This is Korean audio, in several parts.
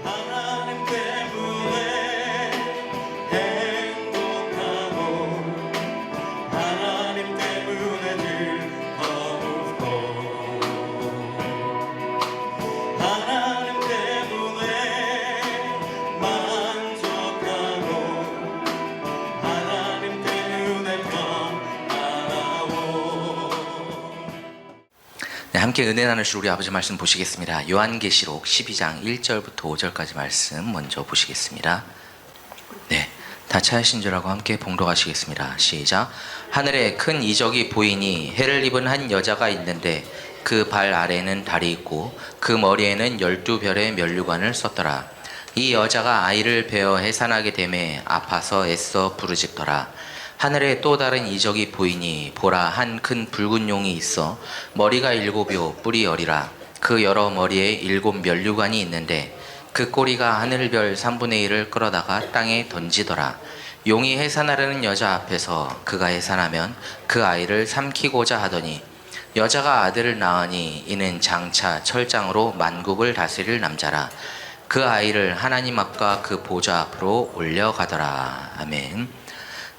하나님 때문에 행복하고 하나님 때문에 즐겁고 하나님 때문에 만족하고 하나님 때문에 평안하고. 네, 함께 은혜 나누실 우리 아버지 말씀 보시겠습니다. 요한계시록 12장 1절부터 5절까지 말씀 먼저 보시겠습니다. 네, 다 찾으신 줄 알고 함께 봉독하시겠습니다. 시작. 하늘에 큰 이적이 보이니 해를 입은 한 여자가 있는데 그 발 아래에는 달이 있고 그 머리에는 12별의 면류관을 썼더라. 이 여자가 아이를 베어 해산하게 되매 아파서 애써 부르짖더라. 하늘에 또 다른 이적이 보이니 보라, 한 큰 붉은 용이 있어 머리가 7요 뿔이 10이라. 그 여러 머리에 7 면류관이 있는데 그 꼬리가 하늘별 3분의 1을 끌어다가 땅에 던지더라. 용이 해산하려는 여자 앞에서 그가 해산하면 그 아이를 삼키고자 하더니 여자가 아들을 낳으니 이는 장차 철장으로 만국을 다스릴 남자라. 그 아이를 하나님 앞과 그 보좌 앞으로 올려가더라. 아멘.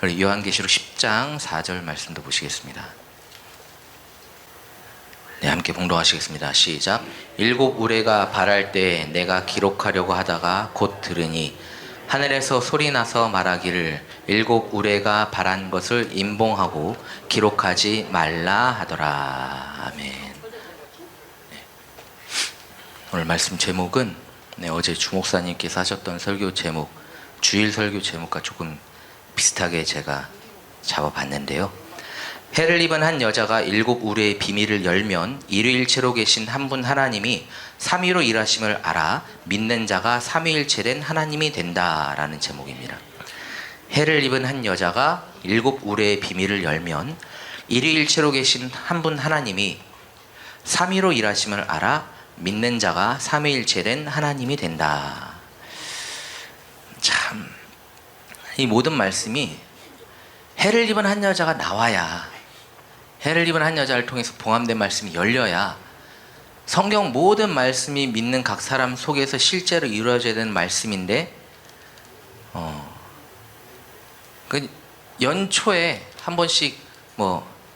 우리 요한계시록 10장 4절 말씀도 보시겠습니다. 네, 함께 봉독하시겠습니다. 시작. 7 우레가 발할 때 내가 기록하려고 하다가 곧 들으니 하늘에서 소리나서 말하기를 7 우레가 발한 것을 임봉하고 기록하지 말라 하더라. 아멘. 네. 오늘 말씀 제목은 어제 주목사님께서 하셨던 설교 제목, 주일 설교 제목과 조금 비슷하게 제가 잡아봤는데요. 해를 입은 한 여자가 7 우레의 비밀을 열면 일위일체로 계신 한 분 하나님이 삼위로 일하심을 알아 믿는 자가 삼위일체된 하나님이 된다라는 제목입니다. 해를 입은 한 여자가 7 우레의 비밀을 열면 일위일체로 계신 한 분 하나님이 삼위로 일하심을 알아 믿는 자가 삼위일체된 하나님이 된다. 참, 이 모든 말씀이 해를 입은 한 여자가 나와야, 해를 입은 한 여자를 통해서 봉함된 말씀이 열려야 성경 모든 말씀이 믿는 각 사람 속에서 실제로 이루어져야 되는 말씀인데, 그 연초에 한 번씩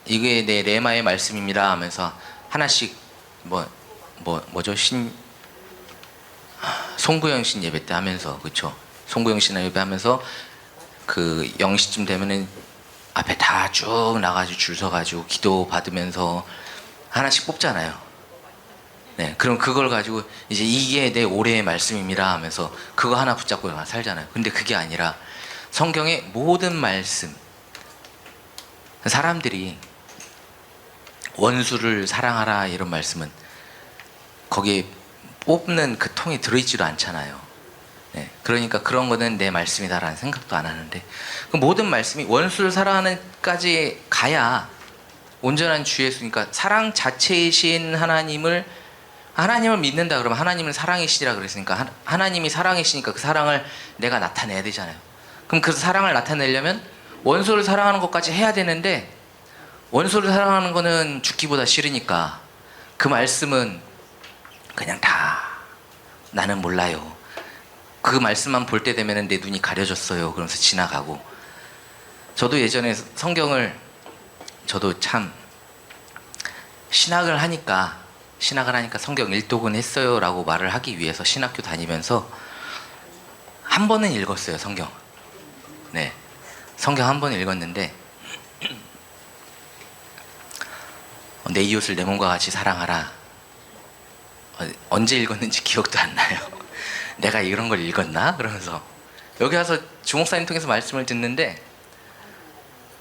이게 내 레마의 말씀입니다 하면서 하나씩 뭐죠? 송구영 신 예배 때 하면서, 그쵸? 송구영 신 예배 하면서 그 0시쯤 되면은 앞에 다 쭉 나가지고 줄 서가지고 기도 받으면서 하나씩 뽑잖아요. 네, 그럼 그걸 가지고 이제 이게 내 올해의 말씀입니다 하면서 그거 하나 붙잡고 살잖아요. 근데 그게 아니라 성경의 모든 말씀, 사람들이 원수를 사랑하라 이런 말씀은 거기에 뽑는 그 통에 들어있지도 않잖아요. 네, 그러니까 그런 거는 내 말씀이다라는 생각도 안 하는데, 그 모든 말씀이 원수를 사랑하는까지 가야 온전한 주 예수니까 사랑 자체이신 하나님을 믿는다 그러면 하나님은 사랑이시라 그랬으니까 하나님이 사랑이시니까 그 사랑을 내가 나타내야 되잖아요. 그럼 그 사랑을 나타내려면 원수를 사랑하는 것까지 해야 되는데, 원수를 사랑하는 거는 죽기보다 싫으니까 그 말씀은 그냥 다 나는 몰라요. 그 말씀만 볼 때 되면 내 눈이 가려졌어요. 그러면서 지나가고. 저도 예전에 성경을, 저도 참 신학을 하니까 성경 일독은 했어요 라고 말을 하기 위해서 신학교 다니면서 한 번은 읽었어요. 성경. 네, 성경 한 번 읽었는데 내 이웃을 내 몸과 같이 사랑하라. 언제 읽었는지 기억도 안 나요. 내가 이런 걸 읽었나? 그러면서 여기 와서 주목사님 통해서 말씀을 듣는데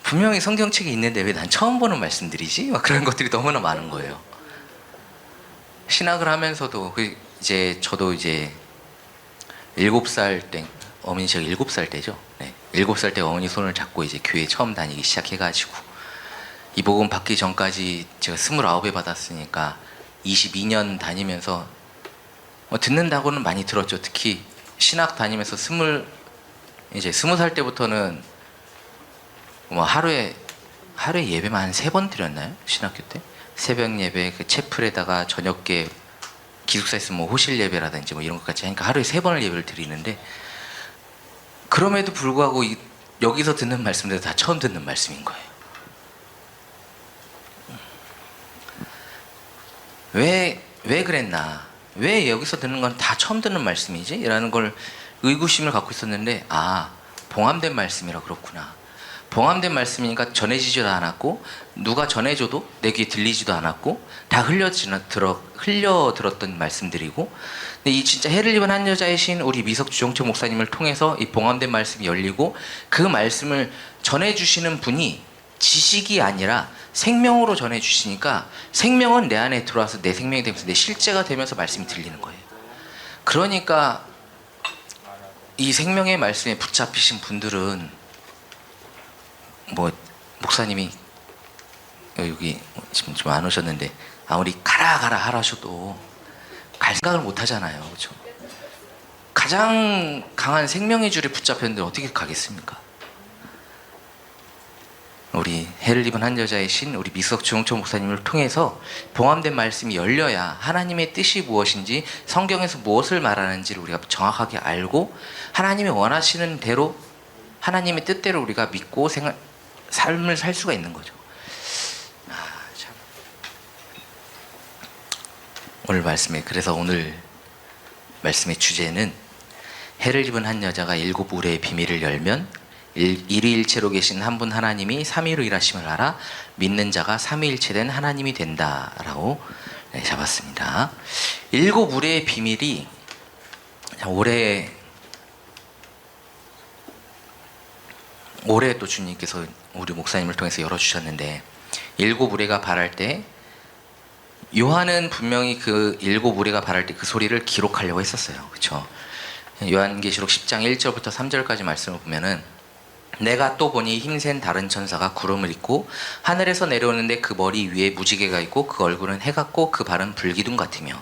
분명히 성경책에 있는데 왜 난 처음 보는 말씀들이지? 막 그런 것들이 너무나 많은 거예요. 신학을 하면서도 저도 이제 7살 때, 어머니 제가 7살 때죠. 네, 7살 때 어머니 손을 잡고 이제 교회 처음 다니기 시작해가지고 이 복음 받기 전까지 제가 29에 받았으니까 22년 다니면서 듣는다고는 많이 들었죠. 특히 신학 다니면서 20살 때부터는 하루에 예배만 한 3번 드렸나요? 신학교 때? 새벽 예배, 그 채플에다가 저녁께 기숙사에서 뭐 호실 예배라든지 뭐 이런 것까지 하니까 하루에 3번을 예배를 드리는데, 그럼에도 불구하고 여기서 듣는 말씀들은 다 처음 듣는 말씀인 거예요. 왜 그랬나? 왜 여기서 듣는 건 다 처음 듣는 말씀이지? 라는 걸 의구심을 갖고 있었는데, 봉함된 말씀이라 그렇구나. 봉함된 말씀이니까 전해지지도 않았고, 누가 전해줘도 내 귀에 들리지도 않았고, 다 흘려 들었던 말씀들이고, 근데 이 진짜 해를 입은 한 여자이신 우리 미석주 정철 목사님을 통해서 이 봉함된 말씀이 열리고, 그 말씀을 전해주시는 분이 지식이 아니라 생명으로 전해주시니까, 생명은 내 안에 들어와서 내 생명이 되면서 내 실제가 되면서 말씀이 들리는 거예요. 그러니까 이 생명의 말씀에 붙잡히신 분들은, 뭐 목사님이 여기 지금 좀 안 오셨는데 아무리 가라 하라셔도 갈 생각을 못 하잖아요. 그렇죠? 가장 강한 생명의 줄에 붙잡혔는데 어떻게 가겠습니까? 우리 해를 입은 한 여자이신 우리 미석주 용천 목사님을 통해서 봉함된 말씀이 열려야 하나님의 뜻이 무엇인지, 성경에서 무엇을 말하는지를 우리가 정확하게 알고, 하나님이 원하시는 대로, 하나님의 뜻대로 우리가 믿고 삶을 살 수가 있는 거죠. 참. 그래서 오늘 말씀의 주제는, 해를 입은 한 여자가 7 우레의 비밀을 열면 일위일체로 계신 한 분 하나님이 삼위로 일하심을 알아 믿는 자가 삼위일체된 하나님이 된다라고 잡았습니다. 7 우레의 비밀이 올해 또 주님께서 우리 목사님을 통해서 열어주셨는데, 7 우레가 발할 때, 요한은 분명히 그 7 우레가 발할 때 그 소리를 기록하려고 했었어요. 그렇죠? 요한계시록 10장 1절부터 3절까지 말씀을 보면은, 내가 또 보니 힘센 다른 천사가 구름을 입고 하늘에서 내려오는데 그 머리 위에 무지개가 있고 그 얼굴은 해 같고 그 발은 불기둥 같으며,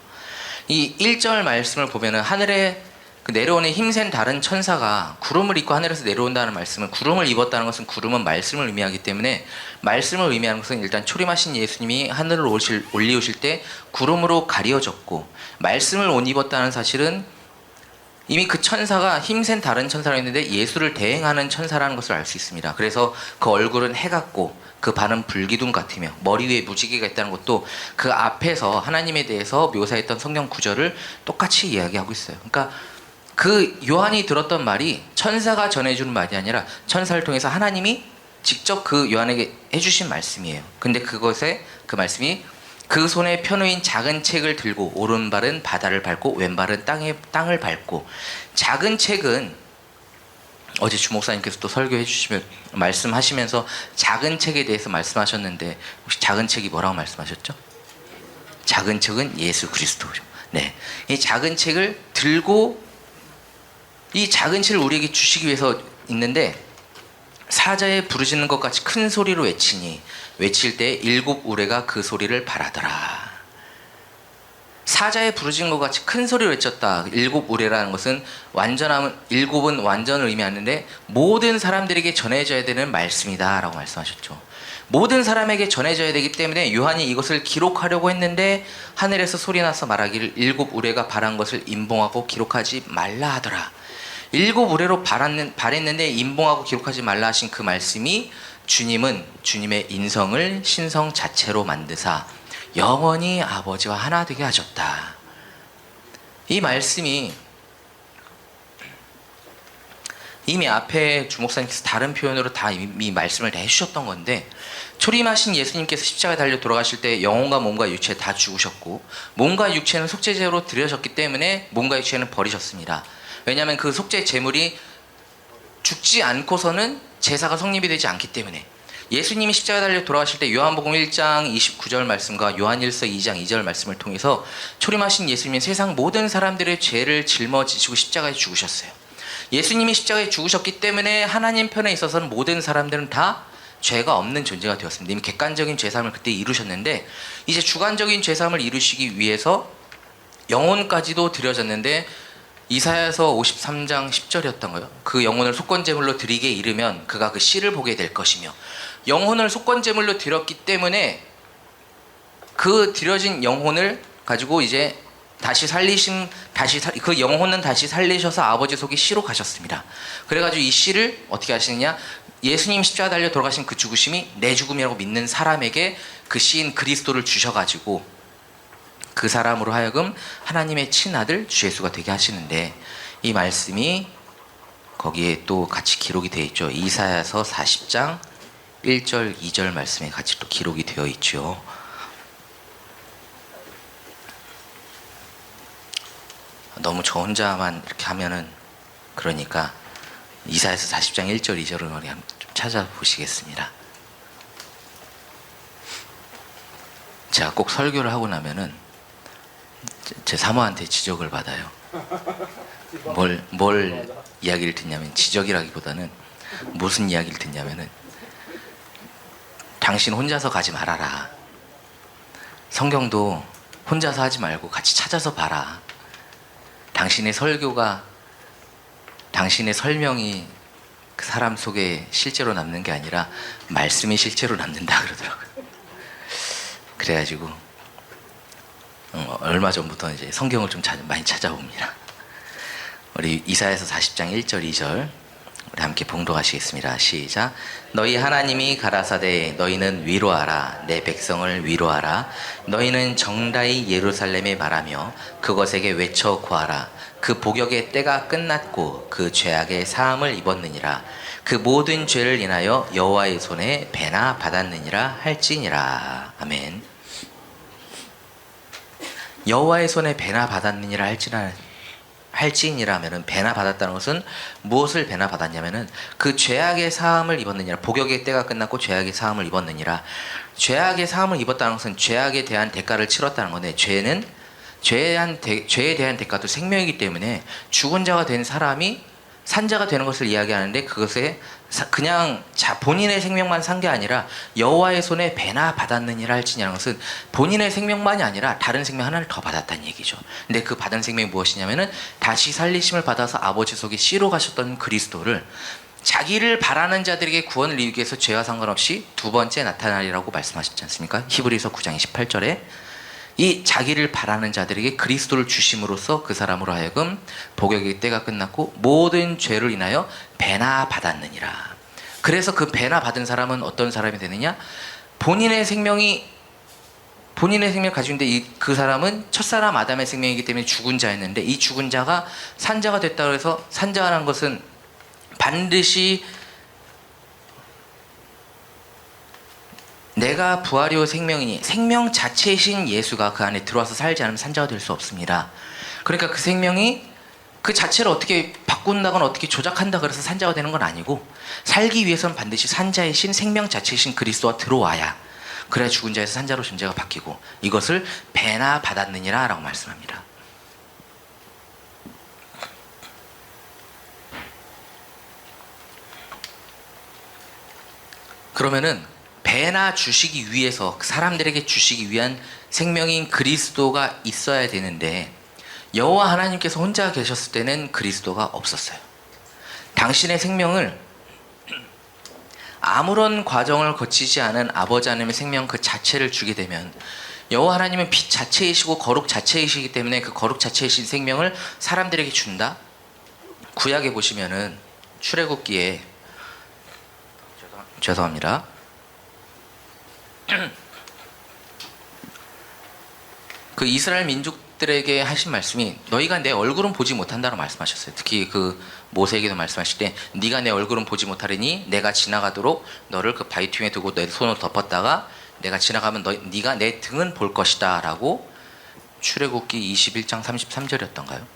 이 1절 말씀을 보면은 하늘에 내려오는 힘센 다른 천사가 구름을 입고 하늘에서 내려온다는 말씀은, 구름을 입었다는 것은, 구름은 말씀을 의미하기 때문에, 말씀을 의미하는 것은 일단 초림하신 예수님이 하늘을 올리오실 때 구름으로 가려졌고, 말씀을 옷 입었다는 사실은 이미 그 천사가 힘센 다른 천사라 했는데 예수를 대행하는 천사라는 것을 알 수 있습니다. 그래서 그 얼굴은 해 같고 그 발은 불기둥 같으며 머리 위에 무지개가 있다는 것도 그 앞에서 하나님에 대해서 묘사했던 성경 구절을 똑같이 이야기하고 있어요. 그러니까 그 요한이 들었던 말이 천사가 전해주는 말이 아니라 천사를 통해서 하나님이 직접 그 요한에게 해주신 말씀이에요. 근데 그것에 그 말씀이, 그 손에 펴놓인 작은 책을 들고 오른발은 바다를 밟고 왼발은 땅을 밟고. 작은 책은 어제 주목사님께서 또 설교해 주시면 말씀하시면서 작은 책에 대해서 말씀하셨는데, 혹시 작은 책이 뭐라고 말씀하셨죠? 작은 책은 예수 그리스도죠. 네, 이 작은 책을 들고, 이 작은 책을 우리에게 주시기 위해서 있는데, 사자에 부르짖는 것 같이 큰 소리로 외치니 외칠 때 7 우레가 그 소리를 발하더라. 사자에 부르짖는 것 같이 큰 소리로 외쳤다. 7 우레라는 것은 완전함은, 7은 완전을 의미하는데 모든 사람들에게 전해져야 되는 말씀이다 라고 말씀하셨죠. 모든 사람에게 전해져야 되기 때문에 요한이 이것을 기록하려고 했는데, 하늘에서 소리나서 말하기를 7 우레가 발한 것을 임봉하고 기록하지 말라 하더라. 7 우레로 발했는데 임봉하고 기록하지 말라 하신 그 말씀이, 주님은 주님의 인성을 신성 자체로 만드사 영원히 아버지와 하나 되게 하셨다. 이 말씀이 이미 앞에 주목사님께서 다른 표현으로 다 이미 말씀을 다 해주셨던 건데, 초림하신 예수님께서 십자가에 달려 돌아가실 때 영혼과 몸과 육체 다 죽으셨고, 몸과 육체는 속죄제로 드려졌기 때문에 몸과 육체는 버리셨습니다. 왜냐하면 그 속죄 제물이 죽지 않고서는 제사가 성립이 되지 않기 때문에. 예수님이 십자가에 달려 돌아가실 때 요한복음 1장 29절 말씀과 요한일서 2장 2절 말씀을 통해서 초림하신 예수님은 세상 모든 사람들의 죄를 짊어지시고 십자가에 죽으셨어요. 예수님이 십자가에 죽으셨기 때문에 하나님 편에 있어서는 모든 사람들은 다 죄가 없는 존재가 되었습니다. 이미 객관적인 죄사함을 그때 이루셨는데, 이제 주관적인 죄사함을 이루시기 위해서 영혼까지도 드려졌는데, 이사야서 53장 10절이었던 거예요. 그 영혼을 속건제물로 드리게 이르면 그가 그 씨를 보게 될 것이며, 영혼을 속건제물로 드렸기 때문에 그 드려진 영혼을 가지고 이제 그 영혼은 다시 살리셔서 아버지 속에 씨로 가셨습니다. 그래가지고 이 씨를 어떻게 하시느냐? 예수님 십자가 달려 돌아가신 그 죽으심이 내 죽음이라고 믿는 사람에게 그 씨인 그리스도를 주셔가지고 그 사람으로 하여금 하나님의 친아들 주 예수가 되게 하시는데, 이 말씀이 거기에 또 같이 기록이 되어 있죠. 이사야서 40장 1절 2절 말씀에 같이 또 기록이 되어 있죠. 너무 저 혼자만 이렇게 하면은 그러니까 이사야서 40장 1절 2절을 우리 한번 좀 찾아보시겠습니다. 제가 꼭 설교를 하고 나면은 제 사모한테 지적을 받아요. 뭘 이야기를 듣냐면, 지적이라기보다는 무슨 이야기를 듣냐면은, 당신 혼자서 가지 말아라. 성경도 혼자서 하지 말고 같이 찾아서 봐라. 당신의 설교가, 당신의 설명이 그 사람 속에 실제로 남는 게 아니라 말씀이 실제로 남는다 그러더라고요. 그래가지고 얼마 전부터 이제 성경을 좀 많이 찾아봅니다. 우리 이사야서 40장 1절 2절 우리 함께 봉독하시겠습니다. 시작. 너희 하나님이 가라사대 너희는 위로하라. 내 백성을 위로하라. 너희는 정다이 예루살렘에 말하며 그것에게 외쳐 구하라. 그 복역의 때가 끝났고 그 죄악의 사함을 입었느니라. 그 모든 죄를 인하여 여호와의 손에 배나 받았느니라 할지니라. 아멘. 여호와의 손에 배나 받았느니라 할지니라면은, 배나 받았다는 것은 무엇을 배나 받았냐면은 그 죄악의 사함을 입었느니라. 복역의 때가 끝났고 죄악의 사함을 입었느니라. 죄악의 사함을 입었다는 것은 죄악에 대한 대가를 치렀다는 건데, 죄에 대한 대가도 생명이기 때문에 죽은 자가 된 사람이 산자가 되는 것을 이야기하는데, 그것에 그냥 본인의 생명만 산 게 아니라 여호와의 손에 배나 받았느니라 할지니라는 것은 본인의 생명만이 아니라 다른 생명 하나를 더 받았다는 얘기죠. 근데 그 받은 생명이 무엇이냐면은 다시 살리심을 받아서 아버지 속에 씨로 가셨던 그리스도를 자기를 바라는 자들에게 구원을 이루기 위해서 죄와 상관없이 두 번째 나타나리라고 말씀하셨지 않습니까? 히브리서 9장 18절에 이 자기를 바라는 자들에게 그리스도를 주심으로써 그 사람으로 하여금 복역의 때가 끝났고 모든 죄를 인하여 배나 받았느니라. 그래서 그 배나 받은 사람은 어떤 사람이 되느냐? 본인의 생명을 가지고 있는데 그 사람은 첫사람 아담의 생명이기 때문에 죽은 자였는데, 이 죽은 자가 산자가 됐다고 해서, 산자라는 것은 반드시 내가 부활이요 생명이니, 생명 자체이신 예수가 그 안에 들어와서 살지 않으면 산자가 될 수 없습니다. 그러니까 그 생명이 그 자체를 어떻게 바꾼다거나 어떻게 조작한다 그래서 산자가 되는 건 아니고, 살기 위해서는 반드시 산자이신 생명 자체이신 그리스도가 들어와야, 그래야 죽은 자에서 산자로 존재가 바뀌고, 이것을 배나 받았느니라 라고 말씀합니다. 그러면은 배나 주시기 위해서, 사람들에게 주시기 위한 생명인 그리스도가 있어야 되는데, 여호와 하나님께서 혼자 계셨을 때는 그리스도가 없었어요. 당신의 생명을 아무런 과정을 거치지 않은 아버지 하나님의 생명 그 자체를 주게 되면, 여호와 하나님은 빛 자체이시고 거룩 자체이시기 때문에 그 거룩 자체이신 생명을 사람들에게 준다. 구약에 보시면은 출애굽기에, 죄송합니다. 그 이스라엘 민족들에게 하신 말씀이 너희가 내 얼굴은 보지 못한다고 말씀하셨어요. 특히 그 모세에게도 말씀하실 때 네가 내 얼굴은 보지 못하리니 내가 지나가도록 너를 그 바위퉁에 두고 내 손으로 덮었다가 내가 지나가면 네가 내 등은 볼 것이다 라고, 출애굽기 21장 33절이었던가요?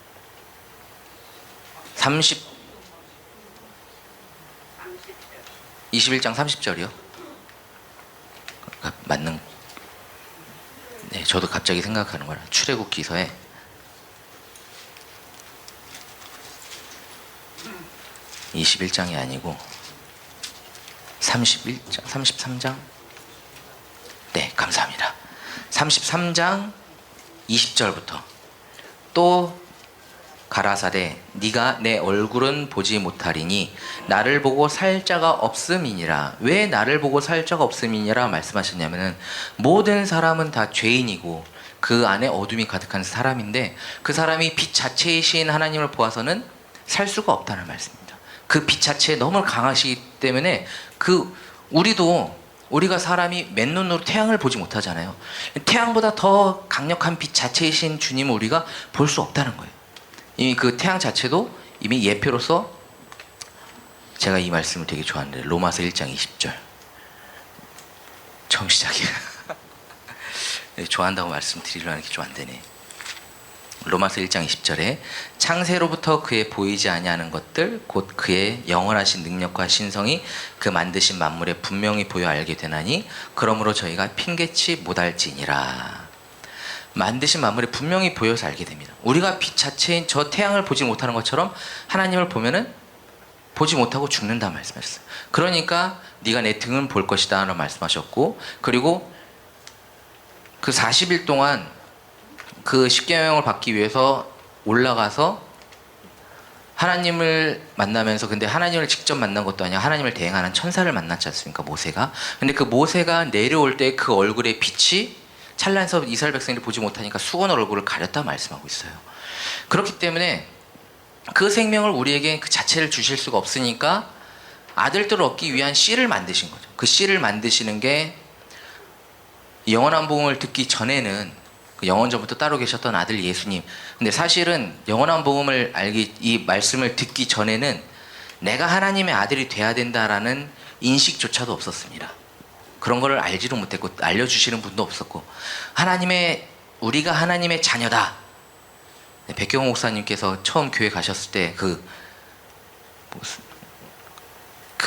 21장 30절이요? 맞는, 네, 저도 갑자기 생각하는 거라. 출애굽기서에 21장이 아니고 31장, 33장? 네, 감사합니다. 33장 20절부터 또 가라사대 네가 내 얼굴은 보지 못하리니 나를 보고 살 자가 없음이니라. 왜 나를 보고 살 자가 없음이니라 말씀하셨냐면은, 모든 사람은 다 죄인이고 그 안에 어둠이 가득한 사람인데 그 사람이 빛 자체이신 하나님을 보아서는 살 수가 없다는 말씀입니다. 그 빛 자체에 너무 강하시기 때문에 우리가 사람이 맨눈으로 태양을 보지 못하잖아요. 태양보다 더 강력한 빛 자체이신 주님을 우리가 볼 수 없다는 거예요. 이미 그 태양 자체도 이미 예표로서 제가 이 말씀을 되게 좋아하는데 로마서 1장 20절 처음 시작이에요. 좋아한다고 말씀드리려는 게 좀 안 되네. 로마서 1장 20절에 창세로부터 그의 보이지 아니하는 것들 곧 그의 영원하신 능력과 신성이 그 만드신 만물에 분명히 보여 알게 되나니 그러므로 저희가 핑계치 못할지니라. 만드신 만물에 분명히 보여서 알게 됩니다. 우리가 빛 자체인 저 태양을 보지 못하는 것처럼 하나님을 보면은 보지 못하고 죽는다 말씀하셨어요. 그러니까 네가 내 등은 볼 것이다 라고 말씀하셨고, 그리고 그 40일 동안 그 십계명을 받기 위해서 올라가서 하나님을 만나면서, 근데 하나님을 직접 만난 것도 아니야, 하나님을 대행하는 천사를 만났지 않습니까, 모세가. 근데 그 모세가 내려올 때 그 얼굴의 빛이 찬란해서 이스라엘 백성들이 보지 못하니까 수건 얼굴을 가렸다 말씀하고 있어요. 그렇기 때문에 그 생명을 우리에게 그 자체를 주실 수가 없으니까 아들들을 얻기 위한 씨를 만드신 거죠. 그 씨를 만드시는 게 영원한 복음을 듣기 전에는 그 영원전부터 따로 계셨던 아들 예수님. 근데 사실은 영원한 복음을 이 말씀을 듣기 전에는 내가 하나님의 아들이 돼야 된다라는 인식조차도 없었습니다. 그런 거를 알지도 못했고 알려주시는 분도 없었고, 우리가 하나님의 자녀다. 백경호 목사님께서 처음 교회 가셨을 때 그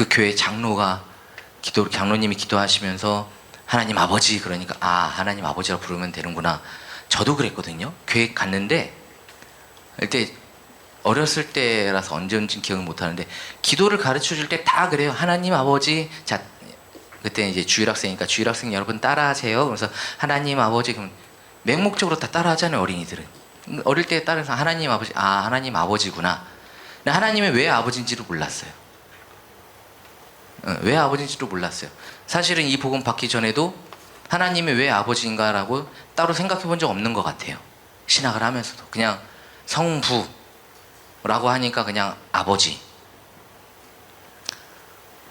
교회 장로님이 기도하시면서 하나님 아버지, 그러니까 하나님 아버지라 부르면 되는구나. 저도 그랬거든요. 교회 갔는데 그때 어렸을 때라서 언제인지 기억을 못하는데 기도를 가르쳐 줄 때 다 그래요. 하나님 아버지. 자, 그때 이제 주일학생이니까 주일학생 여러분 따라하세요. 그래서 하나님 아버지, 그럼 맹목적으로 다 따라하잖아요, 어린이들은. 어릴 때 따라서 하나님 아버지, 하나님 아버지구나. 근데 하나님이 왜 아버지인지도 몰랐어요. 왜 아버지인지도 몰랐어요. 사실은 이 복음 받기 전에도 하나님이 왜 아버지인가라고 따로 생각해 본 적 없는 것 같아요. 신학을 하면서도 그냥 성부라고 하니까 그냥 아버지.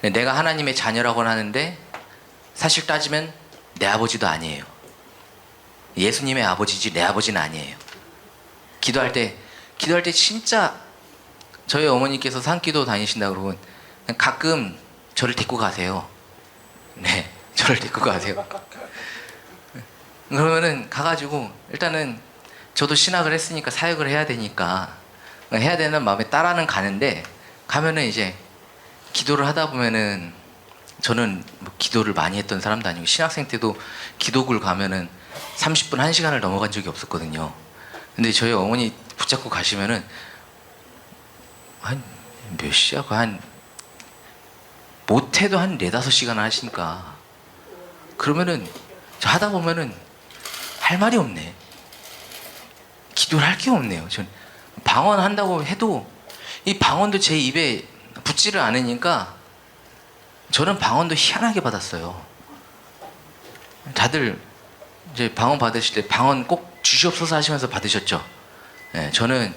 내가 하나님의 자녀라고는 하는데 사실 따지면 내 아버지도 아니에요. 예수님의 아버지지 내 아버지는 아니에요. 기도할 때 진짜 저희 어머니께서 산기도 다니신다 그러면 가끔 저를 데리고 가세요. 네, 저를 데리고 가세요. 그러면은 가가지고 일단은 저도 신학을 했으니까 사역을 해야 되니까 해야 되는 마음에 따라는 가는데, 가면은 이제 기도를 하다 보면은, 저는 뭐 기도를 많이 했던 사람도 아니고 신학생 때도 기도굴 가면은 30분 1시간을 넘어간 적이 없었거든요. 근데 저희 어머니 붙잡고 가시면은 한 몇 시야고 못해도 한 4-5시간 하시니까, 그러면은 저 하다 보면은 할 말이 없네. 기도를 할 게 없네요. 전 방언한다고 해도 이 방언도 제 입에 붙지를 않으니까 저는 방언도 희한하게 받았어요. 다들 이제 방언 받으실 때 방언 꼭 주시옵소서 하시면서 받으셨죠? 네, 저는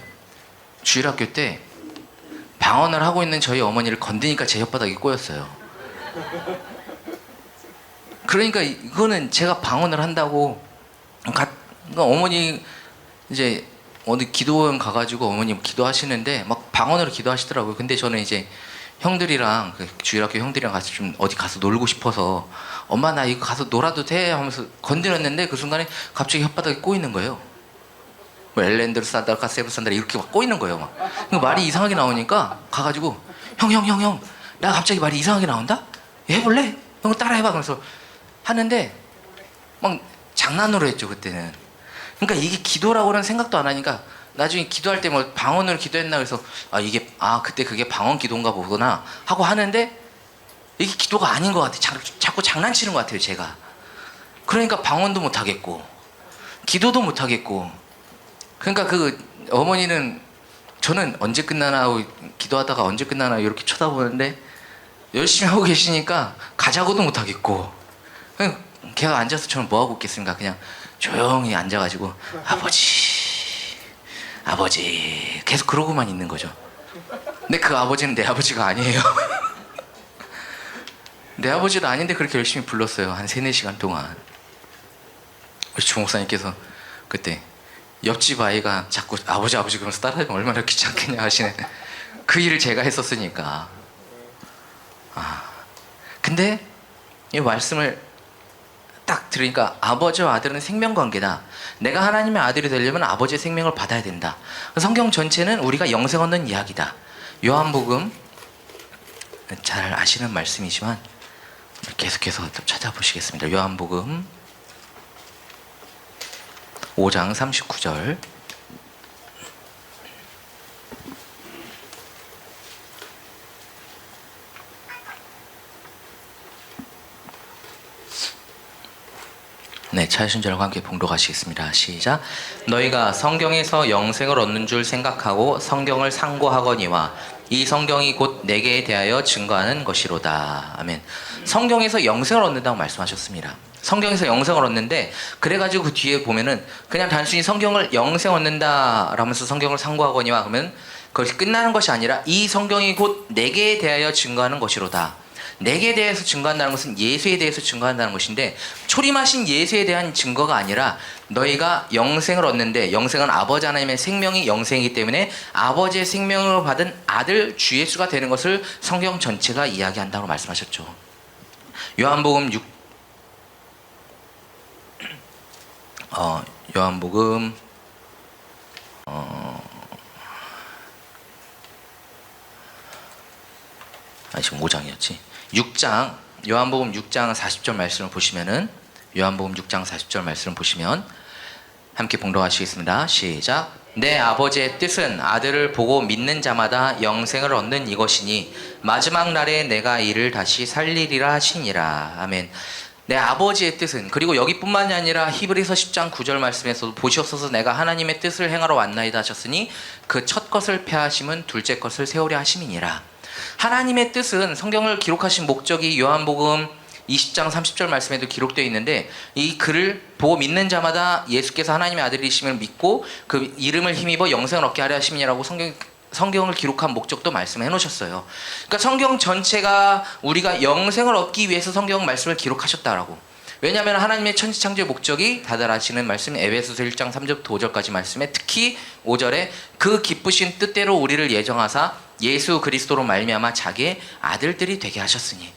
주일학교 때 방언을 하고 있는 저희 어머니를 건드니까 제 혓바닥이 꼬였어요. 그러니까 이거는 제가 방언을 한다고, 그러니까 어머니 이제 어디 기도원 가가지고 어머니 기도하시는데 막 방언으로 기도하시더라고요. 근데 저는 이제 형들이랑 주일학교 형들이랑 같이 좀 어디 가서 놀고 싶어서 엄마 나 이거 가서 놀아도 돼? 하면서 건드렸는데 그 순간에 갑자기 혓바닥이 꼬이는 거예요. 뭐 엘렌드로 산다카 세브 산다 이렇게 막 꼬이는 거예요. 막 말이 이상하게 나오니까 가가지고 형 나 갑자기 말이 이상하게 나온다? 해볼래? 형 따라해봐. 그래서 하는데 막 장난으로 했죠 그때는. 그러니까 이게 기도라고는 생각도 안 하니까 나중에 기도할 때 뭐 방언으로 기도했나 그래서 그때 그게 방언 기도인가 보구나 하고 하는데 이게 기도가 아닌 것 같아요. 자꾸 장난치는 것 같아요 제가. 그러니까 방언도 못 하겠고 기도도 못 하겠고. 그러니까 그 어머니는 저는 언제 끝나나 하고 기도하다가 언제 끝나나 이렇게 쳐다보는데 열심히 하고 계시니까 가자고도 못 하겠고 걔가 앉아서 저는 뭐 하고 있겠습니까? 그냥 조용히 앉아가지고 아버지 계속 그러고만 있는 거죠. 근데 그 아버지는 내 아버지가 아니에요. 내 아버지도 아닌데 그렇게 열심히 불렀어요. 한 3-4시간 동안. 우리 주목사님께서 그때 옆집 아이가 자꾸 아버지 그러면서 따라하면 얼마나 귀찮겠냐 하시네. 그 일을 제가 했었으니까. 근데 이 말씀을 딱 들으니까 아버지와 아들은 생명관계다. 내가 하나님의 아들이 되려면 아버지의 생명을 받아야 된다. 성경 전체는 우리가 영생 얻는 이야기다. 요한복음 잘 아시는 말씀이지만 계속해서 찾아보시겠습니다. 요한복음 5장 39절. 네, 차신절과 함께 봉독하시겠습니다. 시작. 너희가 성경에서 영생을 얻는 줄 생각하고 성경을 상고하거니와 이 성경이 곧 내게 대하여 증거하는 것이로다. 아멘. 성경에서 영생을 얻는다고 말씀하셨습니다. 성경에서 영생을 얻는데, 그래가지고 그 뒤에 보면은 그냥 단순히 성경을 영생 얻는다 라면서 성경을 상고하거니와 그러면 그것이 끝나는 것이 아니라 이 성경이 곧 내게 대하여 증거하는 것이로다. 내게 대해서 증거한다는 것은 예수에 대해서 증거한다는 것인데, 초림하신 예수에 대한 증거가 아니라 너희가 영생을 얻는데, 영생은 아버지 하나님의 생명이 영생이기 때문에 아버지의 생명을 받은 아들 주 예수가 되는 것을 성경 전체가 이야기한다고 말씀하셨죠. 요한복음 5장이었지. 6장, 요한복음 6장 40절 말씀을 보시면은, 요한복음 6장 40절 말씀을 보시면 함께 봉독하시겠습니다. 시작. 내 아버지의 뜻은 아들을 보고 믿는 자마다 영생을 얻는 이것이니 마지막 날에 내가 이를 다시 살리리라 하시니라. 아멘. 내 아버지의 뜻은, 그리고 여기뿐만이 아니라 히브리서 10장 9절 말씀에서도 보시옵소서 내가 하나님의 뜻을 행하러 왔나이다 하셨으니 그 첫 것을 폐하심은 둘째 것을 세우려 하심이니라. 하나님의 뜻은 성경을 기록하신 목적이 요한복음 20장 30절 말씀에도 기록되어 있는데, 이 글을 보고 믿는 자마다 예수께서 하나님의 아들이심을 믿고 그 이름을 힘입어 영생을 얻게 하려 하심이라고 성경을 기록한 목적도 말씀해 놓으셨어요. 그러니까 성경 전체가 우리가 영생을 얻기 위해서 성경 말씀을 기록하셨다라고. 왜냐하면 하나님의 천지창조의 목적이 다들 아시는 말씀 에베소서 1장 3절부터 5절까지 말씀에 특히 5절에 그 기쁘신 뜻대로 우리를 예정하사 예수 그리스도로 말미암아 자기의 아들들이 되게 하셨으니,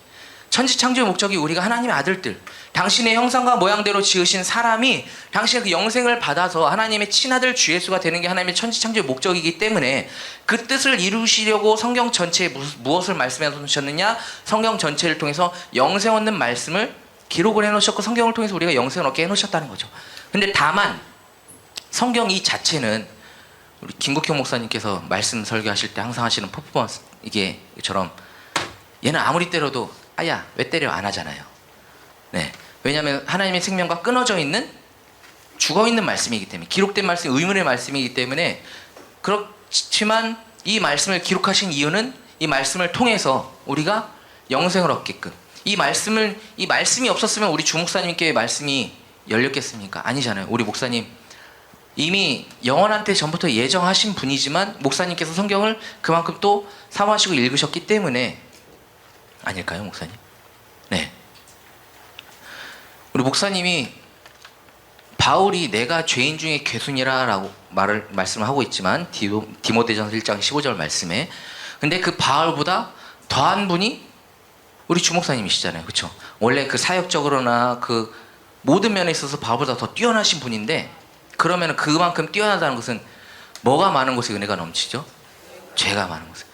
천지창조의 목적이 우리가 하나님의 아들들, 당신의 형상과 모양대로 지으신 사람이 당신의 그 영생을 받아서 하나님의 친아들 주 예수가 되는 게 하나님의 천지창조의 목적이기 때문에 그 뜻을 이루시려고 성경 전체에 무엇을 말씀해 놓으셨느냐? 성경 전체를 통해서 영생 얻는 말씀을 기록을 해놓으셨고 성경을 통해서 우리가 영생을 얻게 해놓으셨다는 거죠. 근데 다만 성경 이 자체는 우리 김국형 목사님께서 말씀 설교하실 때 항상 하시는 퍼포먼스 이게처럼 얘는 아무리 때려도 아야 왜 때려 안 하잖아요. 네, 왜냐하면 하나님의 생명과 끊어져 있는 죽어 있는 말씀이기 때문에, 기록된 말씀이 의문의 말씀이기 때문에. 그렇지만 이 말씀을 기록하신 이유는 이 말씀을 통해서 우리가 영생을 얻게끔, 이 말씀이 없었으면 우리 주 목사님께 말씀이 열렸겠습니까? 아니잖아요. 우리 목사님 이미 영원한 때 전부터 예정하신 분이지만 목사님께서 성경을 그만큼 또 사모하시고 읽으셨기 때문에 아닐까요, 목사님? 네. 우리 목사님이 바울이 내가 죄인 중에 괴순이라라고 말씀을 하고 있지만 디모데전서 1장 15절 말씀에, 근데 그 바울보다 더한 분이 우리 주 목사님이시잖아요. 그렇죠? 원래 그 사역적으로나 그 모든 면에 있어서 바울보다 더 뛰어나신 분인데, 그러면 그만큼 뛰어나다는 것은 뭐가 많은 곳에 은혜가 넘치죠? 죄가 많은 곳에.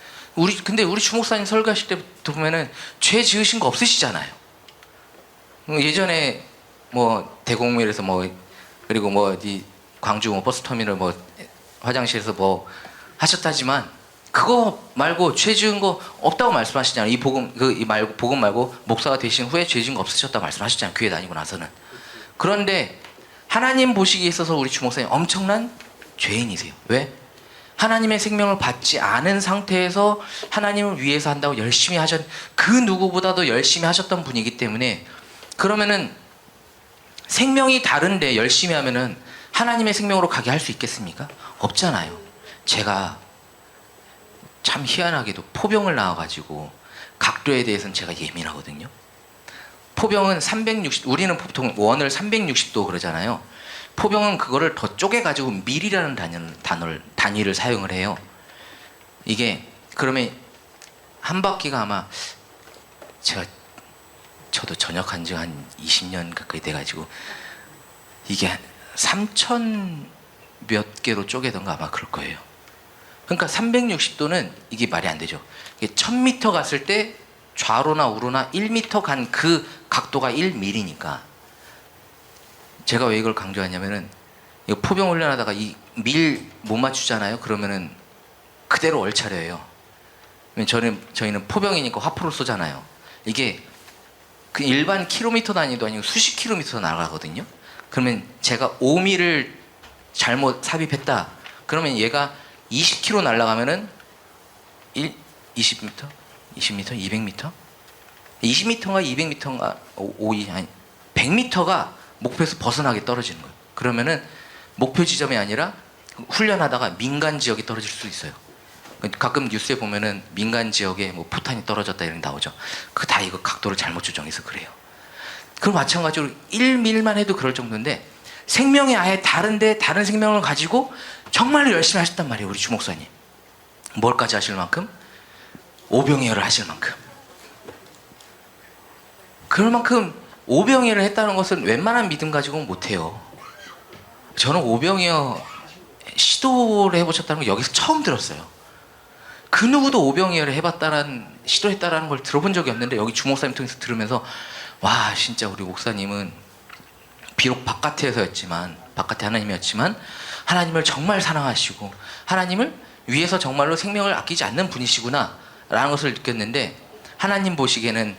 근데 우리 주 목사님 설교하실 때부터 보면은 죄 지으신 거 없으시잖아요. 예전에 뭐 대공밀에서 그리고 이 광주 버스터미널 화장실에서 하셨다지만 그거 말고 죄 지은 거 없다고 말씀하시잖아요. 복음 말고 목사가 되신 후에 죄 지은 거 없으셨다고 말씀하셨잖아요. 교회 다니고 나서는. 그런데 하나님 보시기에 있어서 우리 주 목사님 엄청난 죄인이세요. 왜? 하나님의 생명을 받지 않은 상태에서 하나님을 위해서 한다고 열심히 그 누구보다도 열심히 하셨던 분이기 때문에, 그러면은 생명이 다른데 열심히 하면은 하나님의 생명으로 가게 할 수 있겠습니까? 없잖아요. 제가 참 희한하게도 포병을 나와가지고 각도에 대해서는 제가 예민하거든요. 포병은 360, 우리는 보통 원을 360도 그러잖아요. 포병은 그거를 더 쪼개가지고 밀이라는 단위를 사용을 해요. 이게 그러면 한 바퀴가 아마 저도 전역한 지 한 20년 가까이 돼가지고 이게 3,000 몇 개로 쪼개던가 아마 그럴 거예요. 그러니까 360도는 이게 말이 안 되죠. 이게 1000m 갔을 때 좌로나 우로나 1m 간 그 각도가 1mm니까. 제가 왜 이걸 강조하냐면은 이거 포병 훈련하다가 이 밀 못 맞추잖아요. 그러면은 그대로 얼차려요. 저희는 포병이니까 화포를 쏘잖아요. 이게 그 일반 킬로미터 단위도 아니고 수십 킬로미터 나가거든요. 그러면 제가 5mm를 잘못 삽입했다. 그러면 얘가 20km 날아가면은 20m, 20m, 200m, 20m인가 200m인가 100m가 목표에서 벗어나게 떨어지는 거예요. 그러면은 목표 지점이 아니라 훈련하다가 민간 지역이 떨어질 수 있어요. 가끔 뉴스에 보면은 민간 지역에 뭐 포탄이 떨어졌다 이런 게 나오죠. 그 다 이거 각도를 잘못 조정해서 그래요. 그럼 마찬가지로 1mm만 해도 그럴 정도인데 생명이 아예 다른데 다른 생명을 가지고 정말로 열심히 하셨단 말이에요. 우리 주목사님. 뭘까지 하실 만큼? 오병이어를 하실 만큼. 그럴 만큼 오병이어를 했다는 것은 웬만한 믿음 가지고는 못해요. 저는 오병이어 시도를 해보셨다는 거 여기서 처음 들었어요. 그 누구도 오병이어를 시도했다라는 걸 들어본 적이 없는데 여기 주목사님 통해서 들으면서 와 진짜 우리 목사님은 비록 바깥에 하나님이었지만 하나님을 정말 사랑하시고 하나님을 위해서 정말로 생명을 아끼지 않는 분이시구나 라는 것을 느꼈는데, 하나님 보시기에는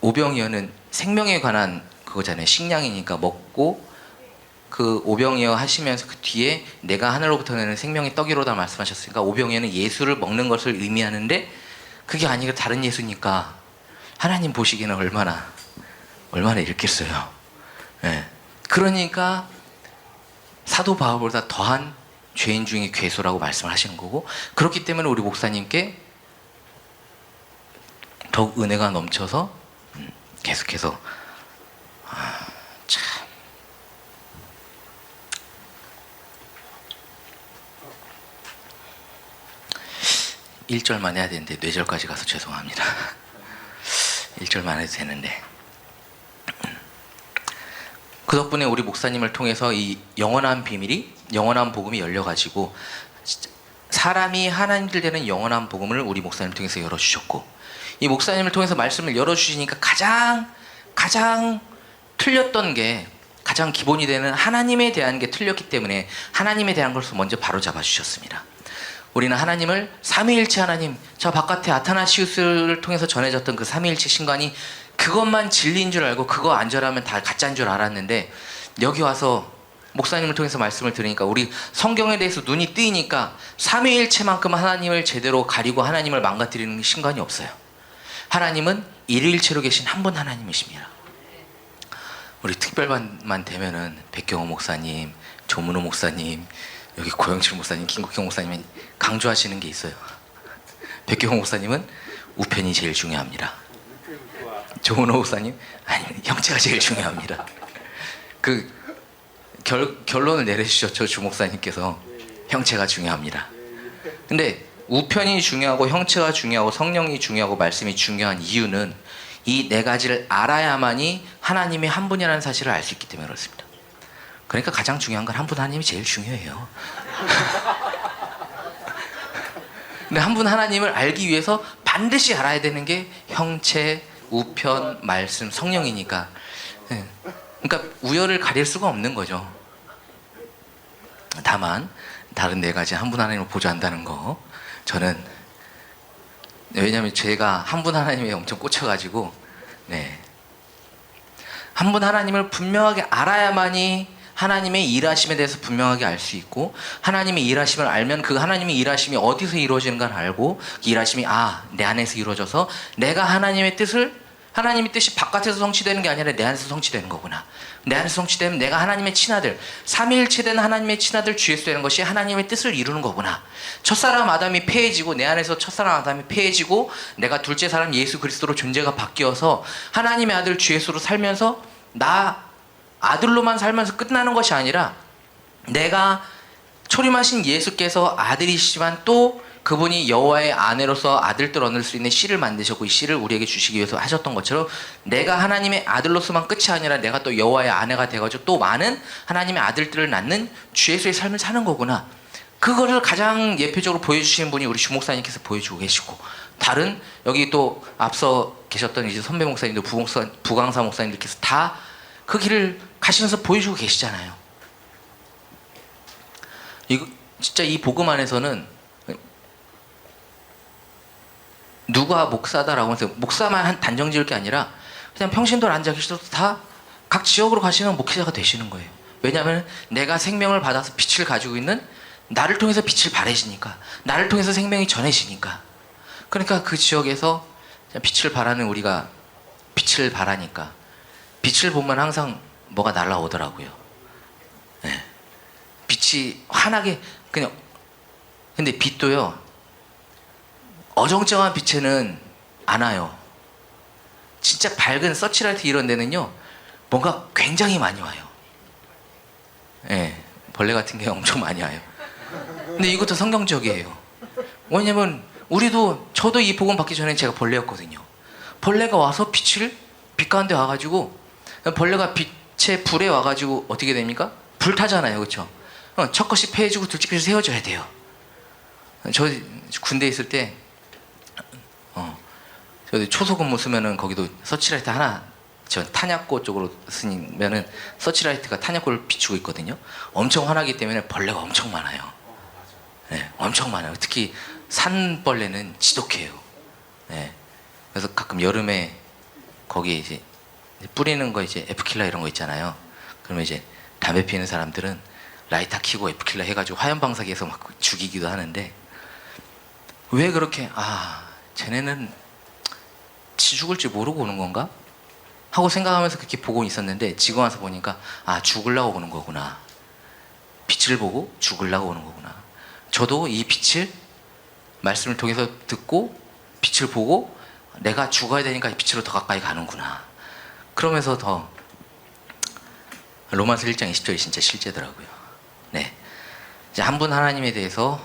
오병이어는 생명에 관한 그거잖아요. 식량이니까 먹고 그 오병이어 하시면서 그 뒤에 내가 하늘로부터 내는 생명의 떡이로다 말씀하셨으니까 오병이어는 예수를 먹는 것을 의미하는데 그게 아니고 다른 예수니까 하나님 보시기에는 얼마나 읽겠어요. 네. 그러니까 사도 바울보다 더한 죄인 중에 괴수라고 말씀을 하시는 거고, 그렇기 때문에 우리 목사님께 더욱 은혜가 넘쳐서 계속해서 참 1절만 해야 되는데 뇌절까지 가서 죄송합니다. 1절만 해도 되는데 그 덕분에 우리 목사님을 통해서 이 영원한 비밀이, 영원한 복음이 열려가지고 사람이 하나님들 되는 영원한 복음을 우리 목사님을 통해서 열어주셨고, 이 목사님을 통해서 말씀을 열어주시니까 가장 틀렸던 게, 가장 기본이 되는 하나님에 대한 게 틀렸기 때문에 하나님에 대한 것을 먼저 바로 잡아주셨습니다. 우리는 하나님을 삼위일체 하나님, 저 바깥에 아타나시우스를 통해서 전해졌던 그 삼위일체 신관이 그것만 진리인 줄 알고 그거 안전하면 다 가짜인 줄 알았는데, 여기 와서 목사님을 통해서 말씀을 들으니까 우리 성경에 대해서 눈이 뜨이니까 삼위일체만큼 하나님을 제대로 가리고 하나님을 망가뜨리는 신관이 없어요. 하나님은 일일체로 계신 한 분 하나님이십니다. 우리 특별반만 되면은 백경호 목사님, 조문호 목사님, 여기 고영칠 목사님, 김국경 목사님이 강조하시는 게 있어요. 백경호 목사님은 우편이 제일 중요합니다. 조문호 목사님, 아니 형체가 제일 중요합니다. 그 결론을 내려주셨죠, 주 목사님께서. 형체가 중요합니다. 근데 우편이 중요하고 형체가 중요하고 성령이 중요하고 말씀이 중요한 이유는 이 네 가지를 알아야만이 하나님이 한 분이라는 사실을 알 수 있기 때문에 그렇습니다. 그러니까 가장 중요한 건 한 분 하나님이 제일 중요해요. 근데 한 분 하나님을 알기 위해서 반드시 알아야 되는 게 형체, 우편, 말씀, 성령이니까. 그러니까 우열을 가릴 수가 없는 거죠. 다만 다른 네 가지 한 분 하나님을 보좌한다는 거, 저는 왜냐하면 제가 한 분 하나님에 엄청 꽂혀가지고, 한 분 하나님을 분명하게 알아야만이 하나님의 일하심에 대해서 분명하게 알 수 있고, 하나님의 일하심을 알면 그 하나님의 일하심이 어디서 이루어지는가를 알고, 그 일하심이 내 안에서 이루어져서 내가 하나님의 뜻을 하나님의 뜻이 바깥에서 성취되는 게 아니라 내 안에서 성취되는 거구나. 내 안에서 성취되면 내가 하나님의 친아들, 삼위일체 된 하나님의 친아들 주 예수 되는 것이 하나님의 뜻을 이루는 거구나. 첫사람 아담이 폐해지고 내 안에서 첫사람 아담이 폐해지고 내가 둘째 사람 예수 그리스도로 존재가 바뀌어서 하나님의 아들 주 예수로 살면서 나 아들로만 살면서 끝나는 것이 아니라 내가 초림하신 예수께서 아들이시지만 또 그분이 여호와의 아내로서 아들들 얻을 수 있는 씨를 만드셨고 이 씨를 우리에게 주시기 위해서 하셨던 것처럼 내가 하나님의 아들로서만 끝이 아니라 내가 또 여호와의 아내가 돼가지고 또 많은 하나님의 아들들을 낳는 주 예수의 삶을 사는 거구나. 그거를 가장 예표적으로 보여주시는 분이 우리 주 목사님께서 보여주고 계시고, 다른 여기 또 앞서 계셨던 이제 선배 목사님도 부강사 목사님들께서 다 그 길을 가시면서 보여주고 계시잖아요. 이거 진짜 이 복음 안에서는 누가 목사다라고 해서 목사만 한 단정 지을 게 아니라 그냥 평신도를 앉아 계셔도 다 각 지역으로 가시는 목회자가 되시는 거예요. 왜냐하면 내가 생명을 받아서 빛을 가지고 있는, 나를 통해서 빛을 발해지니까, 나를 통해서 생명이 전해지니까. 그러니까 그 지역에서 빛을 발하는 우리가 빛을 발하니까 빛을 보면 항상 뭐가 날라오더라고요. 네. 빛이 환하게 그냥. 근데 빛도요 어정쩡한 빛에는 안 와요. 진짜 밝은 서치라이트 이런 데는요 뭔가 굉장히 많이 와요. 예, 벌레 같은 게 엄청 많이 와요. 근데 이것도 성경적이에요. 왜냐면 저도 이 복음 받기 전에 제가 벌레였거든요. 벌레가 와서 빛 가운데 와가지고, 벌레가 빛의 불에 와가지고 어떻게 됩니까? 불 타잖아요, 그렇죠? 첫 것이 폐해지고 둘째 것이 세워져야 돼요. 저 군대 있을 때 저도 초소근무 쓰면은 거기도 서치라이트 하나, 저 탄약고 쪽으로 쓰면은 서치라이트가 탄약고를 비추고 있거든요. 엄청 환하기 때문에 벌레가 엄청 많아요. 네, 엄청 많아요. 특히 산벌레는 지독해요. 네, 그래서 가끔 여름에 거기 이제 뿌리는 거 이제 에프킬라 이런 거 있잖아요. 그러면 이제 담배 피우는 사람들은 라이터 켜고 에프킬라 해가지고 화염방사기에서 막 죽이기도 하는데, 왜 그렇게 쟤네는 지 죽을 줄 모르고 오는 건가? 하고 생각하면서 그렇게 보고 있었는데, 지금 와서 보니까 죽으려고 오는 거구나. 빛을 보고 죽으려고 오는 거구나. 저도 이 빛을 말씀을 통해서 듣고 빛을 보고 내가 죽어야 되니까 이 빛으로 더 가까이 가는구나. 그러면서 더 로마서 1장 20절이 진짜 실제더라고요. 네, 이제 한 분 하나님에 대해서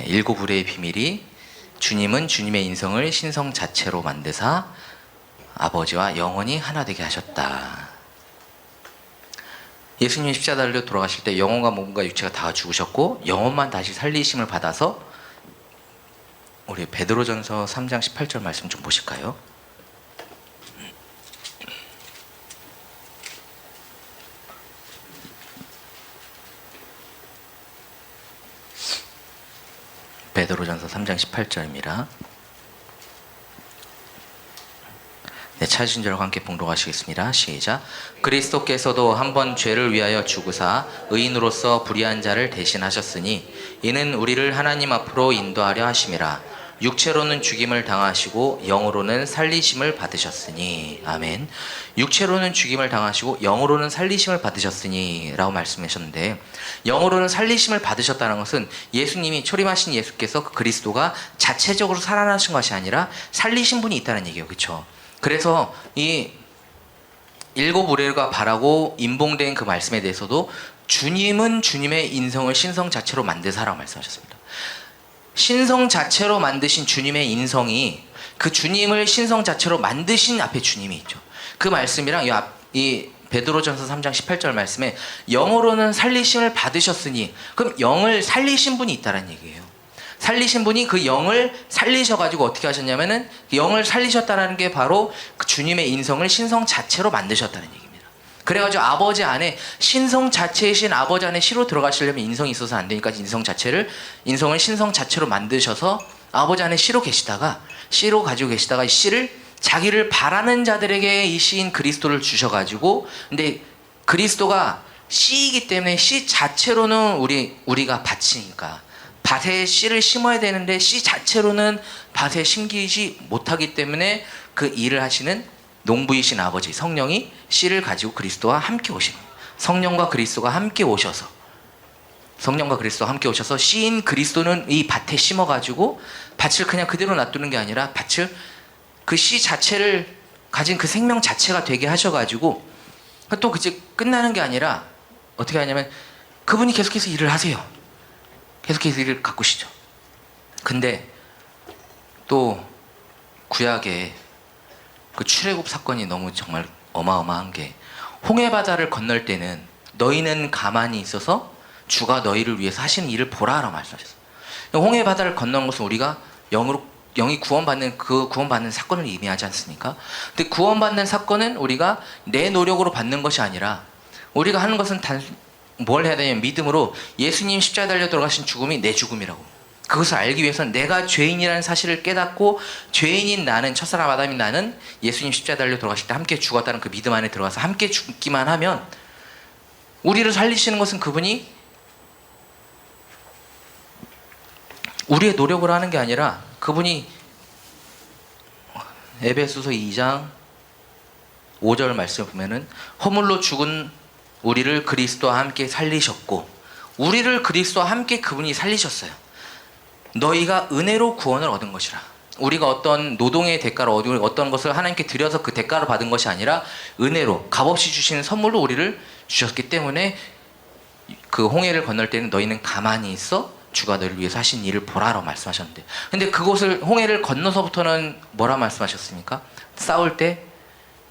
일곱 우레의 비밀이, 주님은 주님의 인성을 신성 자체로 만드사 아버지와 영원히 하나 되게 하셨다. 예수님이 십자가로 돌아가실 때 영혼과 몸과 육체가 다 죽으셨고 영혼만 다시 살리심을 받아서, 우리 베드로전서 3장 18절 말씀 좀 보실까요? 베드로전서 3장 18절입니다. 네, 찾으신 줄 함께 봉독하시겠습니다. 시작. 그리스도께서도 한번 죄를 위하여 죽으사 의인으로서 불의한 자를 대신하셨으니 이는 우리를 하나님 앞으로 인도하려 하심이라. 육체로는 죽임을 당하시고 영으로는 살리심을 받으셨으니. 아멘. 육체로는 죽임을 당하시고 영으로는 살리심을 받으셨으니 라고 말씀하셨는데, 영으로는 살리심을 받으셨다는 것은 예수님이, 초림하신 예수께서, 그 그리스도가 자체적으로 살아나신 것이 아니라 살리신 분이 있다는 얘기예요. 그렇죠? 그래서 이 일곱 우레가 바라고 임봉된 그 말씀에 대해서도 주님은 주님의 인성을 신성 자체로 만드사라고 말씀하셨습니다. 신성 자체로 만드신 주님의 인성이, 그 주님을 신성 자체로 만드신 앞에 주님이 있죠. 그 말씀이랑 이 베드로전서 3장 18절 말씀에 영으로는 살리심을 받으셨으니, 그럼 영을 살리신 분이 있다는 얘기예요. 살리신 분이 그 영을 살리셔가지고 어떻게 하셨냐면은, 영을 살리셨다는 게 바로 그 주님의 인성을 신성 자체로 만드셨다는 얘기입니다. 그래가지고 아버지 안에, 신성 자체이신 아버지 안에 씨로 들어가시려면 인성이 있어서 안 되니까 인성을 신성 자체로 만드셔서 아버지 안에 씨로 가지고 계시다가 이 씨를 자기를 바라는 자들에게 이 씨인 그리스도를 주셔가지고, 근데 그리스도가 씨이기 때문에 씨 자체로는 우리가 밭이니까 밭에 씨를 심어야 되는데 씨 자체로는 밭에 심기지 못하기 때문에 그 일을 하시는 농부이신 아버지 성령이 씨를 가지고 그리스도와 함께 오시는 거예요. 성령과 그리스도가 함께 오셔서 씨인 그리스도는 이 밭에 심어가지고 밭을 그냥 그대로 놔두는 게 아니라 밭을 그 씨 자체를 가진 그 생명 자체가 되게 하셔가지고 또 그제 끝나는 게 아니라 어떻게 하냐면 그분이 계속해서 일을 하세요. 계속해서 일을 가꾸시죠. 근데 또 구약에 그 출애굽 사건이 너무 정말 어마어마한 게 홍해 바다를 건널 때는 너희는 가만히 있어서 주가 너희를 위해서 하시는 일을 보라라고 말씀하셨어요. 홍해 바다를 건넌 것은 우리가 영이 구원받는 사건을 의미하지 않습니까? 근데 구원받는 사건은 우리가 내 노력으로 받는 것이 아니라 우리가 하는 것은 뭘 해야 되냐면 믿음으로 예수님 십자가에 달려 돌아가신 죽음이 내 죽음이라고. 그것을 알기 위해서는 내가 죄인이라는 사실을 깨닫고 죄인인 나는 첫사람 아담인 나는 예수님 십자가에 달려 돌아가실 때 함께 죽었다는 그 믿음 안에 들어가서 함께 죽기만 하면 우리를 살리시는 것은 그분이 우리의 노력을 하는 게 아니라 그분이 에베소서 2장 5절 말씀을 보면은 허물로 죽은 우리를 그리스도와 함께 살리셨고 우리를 그리스도와 함께 그분이 살리셨어요. 너희가 은혜로 구원을 얻은 것이라. 우리가 어떤 노동의 대가로 어떤 것을 하나님께 드려서 그 대가로 받은 것이 아니라 은혜로 값없이 주시는 선물로 우리를 주셨기 때문에 그 홍해를 건널 때는 너희는 가만히 있어 주가 너희를 위해서 하신 일을 보라라고 말씀하셨는데 근데 그곳을 홍해를 건너서부터는 뭐라 말씀하셨습니까? 싸울 때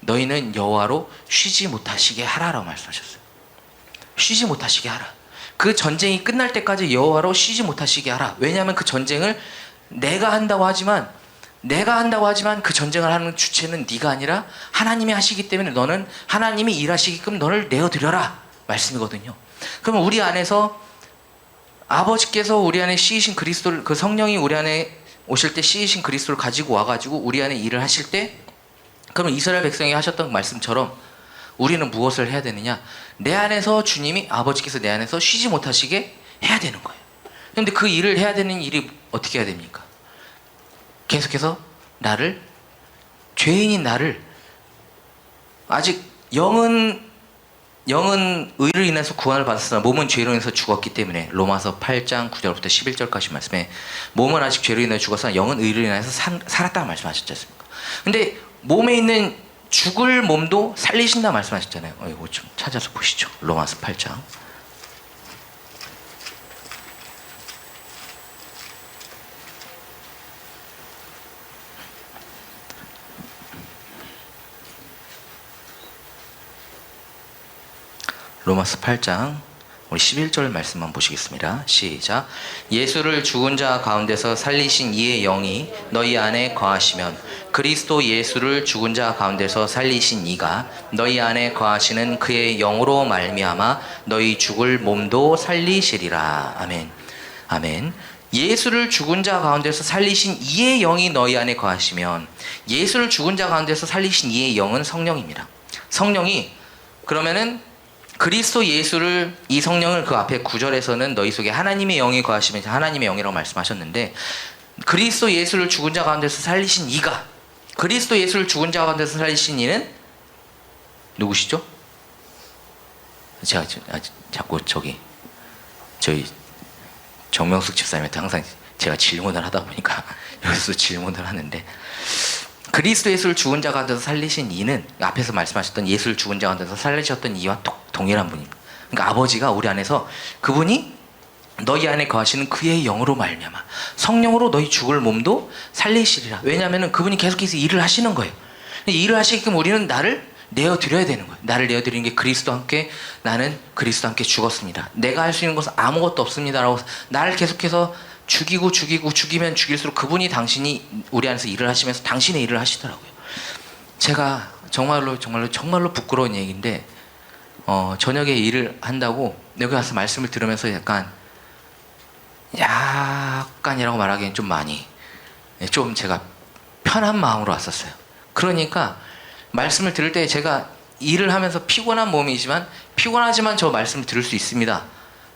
너희는 여호와로 쉬지 못하시게 하라라고 말씀하셨어요. 쉬지 못하시게 하라. 그 전쟁이 끝날 때까지 여호와로 쉬지 못하시게 하라. 왜냐하면 그 전쟁을 내가 한다고 하지만 그 전쟁을 하는 주체는 네가 아니라 하나님이 하시기 때문에 너는 하나님이 일하시게끔 너를 내어드려라 말씀이거든요. 그러면 우리 안에서 아버지께서 우리 안에 씌이신 그리스도를 그 성령이 우리 안에 오실 때 씌이신 그리스도를 가지고 와가지고 우리 안에 일을 하실 때 그러면 이스라엘 백성이 하셨던 말씀처럼 우리는 무엇을 해야 되느냐? 내 안에서 주님이 아버지께서 내 안에서 쉬지 못하시게 해야 되는 거예요. 그런데 그 일을 해야 되는 일이 어떻게 해야 됩니까? 계속해서 죄인인 나를 아직 영은 의를 인해서 구원을 받았으나 몸은 죄로 인해서 죽었기 때문에 로마서 8장 9절부터 11절까지 말씀에 몸은 아직 죄로 인해 죽었으나 영은 의를 인해서 살았다는 말씀하셨지 않습니까? 근데 몸에 있는 죽을 몸도 살리신다 말씀하셨잖아요. 이거 좀 찾아서 보시죠. 로마서 8장. 로마서 8장 우리 11절 말씀만 보시겠습니다. 시작. 예수를 죽은 자 가운데서 살리신 이의 영이 너희 안에 거하시면 그리스도 예수를 죽은 자 가운데서 살리신 이가 너희 안에 거하시는 그의 영으로 말미암아 너희 죽을 몸도 살리시리라. 아멘. 아멘. 예수를 죽은 자 가운데서 살리신 이의 영이 너희 안에 거하시면 예수를 죽은 자 가운데서 살리신 이의 영은 성령입니다. 성령이 그러면은 그리스도 예수를 이 성령을 그 앞에 9절에서는 너희 속에 하나님의 영이 거하시면 하나님의 영이라고 말씀하셨는데 그리스도 예수를 죽은 자 가운데서 살리신 이가 그리스도 예수를 죽은 자 가운데서 살리신 이는 누구시죠? 제가 자꾸 저희 정명숙 집사님한테 항상 제가 질문을 하다 보니까 여기서 질문을 하는데 그리스도 예수를 죽은 자 가운데서 살리신 이는 앞에서 말씀하셨던 예수를 죽은 자 가운데서 살리셨던 이와 동일한 분입니다. 그러니까 아버지가 우리 안에서 그분이 너희 안에 거하시는 그의 영으로 말미암아 성령으로 너희 죽을 몸도 살리시리라. 왜냐하면 그분이 계속해서 일을 하시는 거예요. 일을 하시게끔 우리는 나를 내어드려야 되는 거예요. 나를 내어드리는 게 그리스도와 함께 나는 그리스도와 함께 죽었습니다. 내가 할 수 있는 것은 아무것도 없습니다라고 나를 계속해서 죽이면 죽일수록 그분이 당신이 우리 안에서 일을 하시면서 당신의 일을 하시더라고요. 제가 정말로 부끄러운 얘기인데 저녁에 일을 한다고 여기 와서 말씀을 들으면서 약간이라고 말하기엔 좀 많이 좀 제가 편한 마음으로 왔었어요. 그러니까 말씀을 들을 때 제가 일을 하면서 피곤한 몸이지만 저 말씀을 들을 수 있습니다.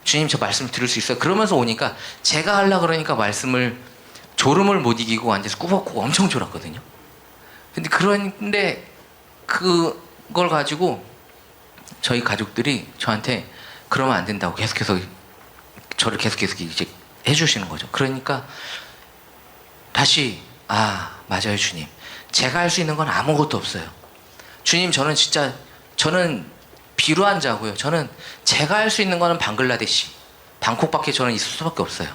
주님 저 말씀 들을 수 있어요? 그러면서 오니까 제가 하려고 그러니까 말씀을 졸음을 못 이기고 앉아서 꾸벅꾸벅 엄청 졸았거든요. 그런데 그걸 가지고 저희 가족들이 저한테 그러면 안 된다고 계속해서 저를 계속해서 이제 해주시는 거죠. 그러니까 다시 맞아요 주님. 제가 할 수 있는 건 아무것도 없어요. 주님 저는 비루한 자고요. 저는 제가 할 수 있는 거는 방글라데시, 방콕밖에 저는 있을 수밖에 없어요.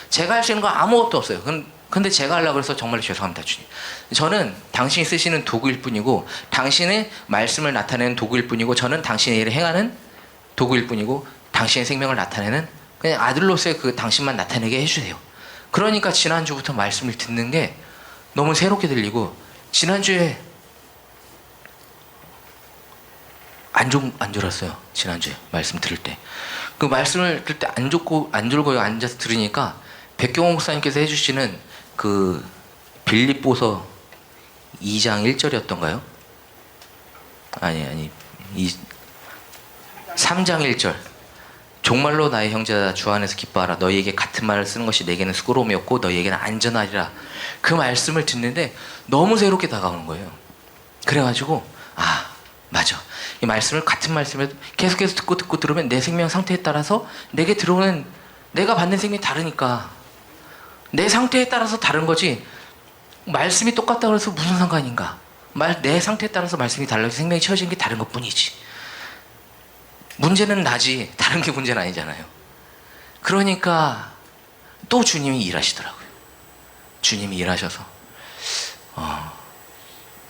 제가 할 수 있는 건 아무것도 없어요. 근데 제가 하려고 그래서 정말 죄송합니다 주님. 저는 당신이 쓰시는 도구일 뿐이고 당신의 말씀을 나타내는 도구일 뿐이고 저는 당신의 일을 행하는 도구일 뿐이고 당신의 생명을 나타내는 그냥 아들로서의 그 당신만 나타내게 해주세요. 그러니까 지난주부터 말씀을 듣는 게 너무 새롭게 들리고 지난주에 안 졸았어요. 지난주에 말씀 들을 때. 그 말씀을 들을 때 안 졸고 앉아서 들으니까 백경호 목사님께서 해주시는 그 빌립보서 2장 1절이었던가요? 아니 3장 1절. 정말로 나의 형제다 주 안에서 기뻐하라. 너희에게 같은 말을 쓰는 것이 내게는 수고로움이 없고 너희에게는 안전하리라. 그 말씀을 듣는데 너무 새롭게 다가오는 거예요. 그래가지고 맞아. 이 말씀을 같은 말씀을 계속해서 듣고 들으면 내 생명 상태에 따라서 내게 들어오는 내가 받는 생명이 다르니까 내 상태에 따라서 다른 거지 말씀이 똑같다고 해서 무슨 상관인가. 내 상태에 따라서 말씀이 달라서 생명이 채워지는 게 다른 것뿐이지. 문제는 나지 다른 게 문제는 아니잖아요. 그러니까 또 주님이 일하시더라고요. 주님이 일하셔서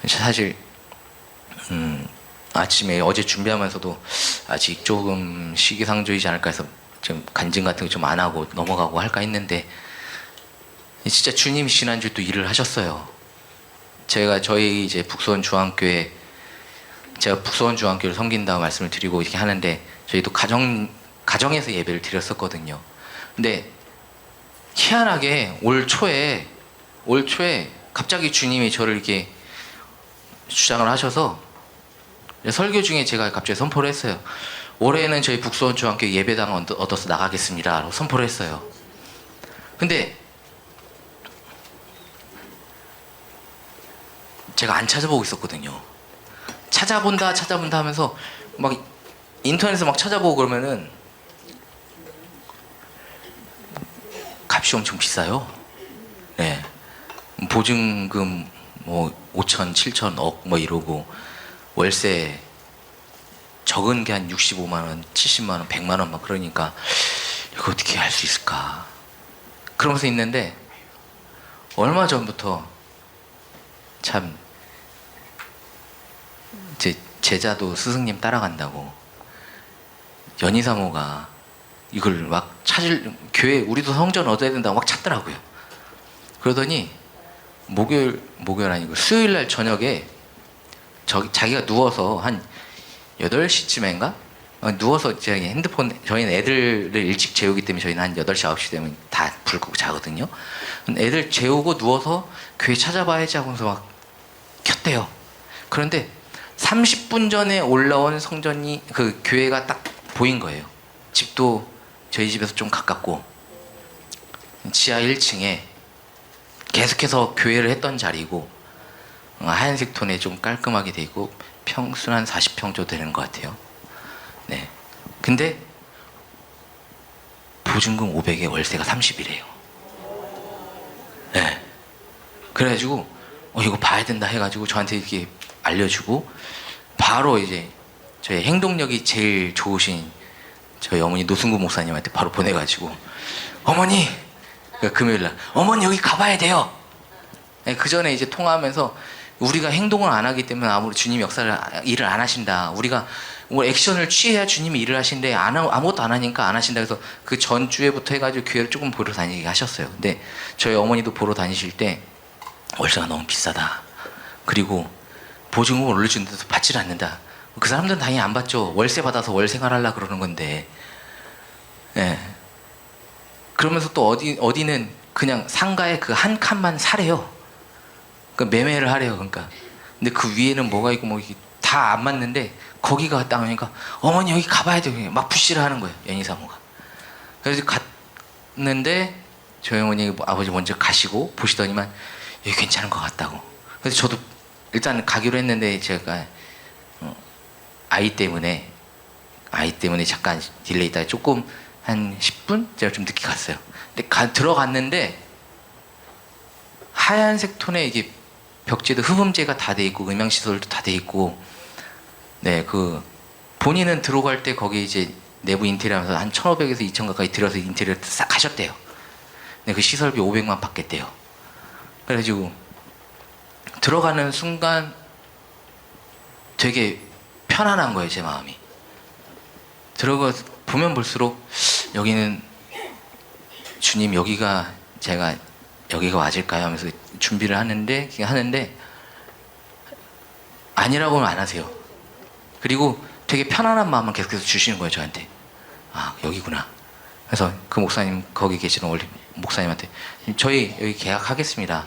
사실 아침에 어제 준비하면서도 아직 조금 시기상조이지 않을까 해서 좀 간증 같은 거 좀 안 하고 넘어가고 할까 했는데 진짜 주님이 지난주에 또 일을 하셨어요. 저희 이제 북소원 중앙교회 제가 북소원 중앙교회를 섬긴다고 말씀을 드리고 이렇게 하는데 저희도 가정에서 예배를 드렸었거든요. 근데 희한하게 올 초에 갑자기 주님이 저를 이렇게 주장을 하셔서 설교 중에 제가 갑자기 선포를 했어요. 올해는 저희 북소원 중앙교회 예배당 얻어서 나가겠습니다 라고 선포를 했어요. 근데 제가 안 찾아보고 있었거든요. 찾아본다 하면서 막 인터넷에서 막 찾아보고 그러면은 값이 엄청 비싸요. 네. 보증금 뭐 5천, 7천, 억 뭐 이러고 월세 적은 게 한 65만 원, 70만 원, 100만 원 막 그러니까 이거 어떻게 할 수 있을까? 그러면서 있는데 얼마 전부터 참 제 제자도 스승님 따라간다고 연희사모가 이걸 막 교회 우리도 성전 얻어야 된다고 막 찾더라고요. 그러더니 목요일 아니고 수요일 날 저녁에 자기가 누워서 한 8시쯤인가? 누워서 제가 핸드폰 저희는 애들을 일찍 재우기 때문에 저희는 한 8시 9시 되면 다 불 끄고 자거든요. 애들 재우고 누워서 교회 찾아봐야지 하면서 막 켰대요. 그런데 30분 전에 올라온 성전이 그 교회가 딱 보인 거예요. 집도 저희 집에서 좀 가깝고 지하 1층에 계속해서 교회를 했던 자리고 하얀색 톤에 좀 깔끔하게 돼 있고 평수는 한 40평 정도 되는 것 같아요. 네. 근데 보증금 500에 월세가 30이래요. 네. 그래가지고 이거 봐야 된다 해가지고 저한테 이렇게 알려주고 바로 이제 저희 행동력이 제일 좋으신 저희 어머니 노승구 목사님한테 바로 보내가지고 어머니 금요일날 어머니 여기 가봐야 돼요. 네, 그 전에 이제 통화하면서 우리가 행동을 안 하기 때문에 아무리 주님이 일을 안 하신다. 우리가 뭐 액션을 취해야 주님이 일을 하시는데 아무것도 안 하니까 안 하신다. 그래서 그 전주에부터 해가지고 교회를 조금 보러 다니게 하셨어요. 근데 저희 어머니도 보러 다니실 때 월세가 너무 비싸다. 그리고 보증금을 올려주는데도 받질 않는다. 그 사람들은 당연히 안 받죠. 월세 받아서 월 생활하려고 그러는 건데. 예. 그러면서 또 어디는 그냥 상가에 그 한 칸만 사래요. 그 매매를 하래요. 그러니까. 근데 그 위에는 뭐가 있고 뭐 다 안 맞는데 거기가 딱 오니까 어머니 여기 가봐야 돼. 막 푸시를 하는 거예요. 연희사모가. 그래서 갔는데 저희 어머니 아버지 먼저 가시고 보시더니만 여기 괜찮은 것 같다고. 그래서 저도 일단 가기로 했는데 제가 아이 때문에 잠깐 딜레이 있다가 조금 한 10분 제가 좀 늦게 갔어요. 근데 들어갔는데 하얀색 톤의 이게 벽지도 흡음재가 다 돼 있고 음향 시설도 다 돼 있고, 네, 그 본인은 들어갈 때 거기 이제 내부 인테리어하면서 한 1,500에서 2,000 가까이 들여서 인테리어 싹 하셨대요. 근데 그 시설비 500만 받겠대요. 그래가지고 들어가는 순간 되게 편안한 거예요, 제 마음이. 들어가 보면 볼수록 여기는 주님 여기가 제가 여기가 맞을까요 하면서 준비를 하는데 아니라고는 안 하세요. 그리고 되게 편안한 마음만 계속해서 주시는 거예요, 저한테. 아, 여기구나. 그래서 그 목사님, 거기 계시는 원리 목사님한테 저희 여기 계약하겠습니다.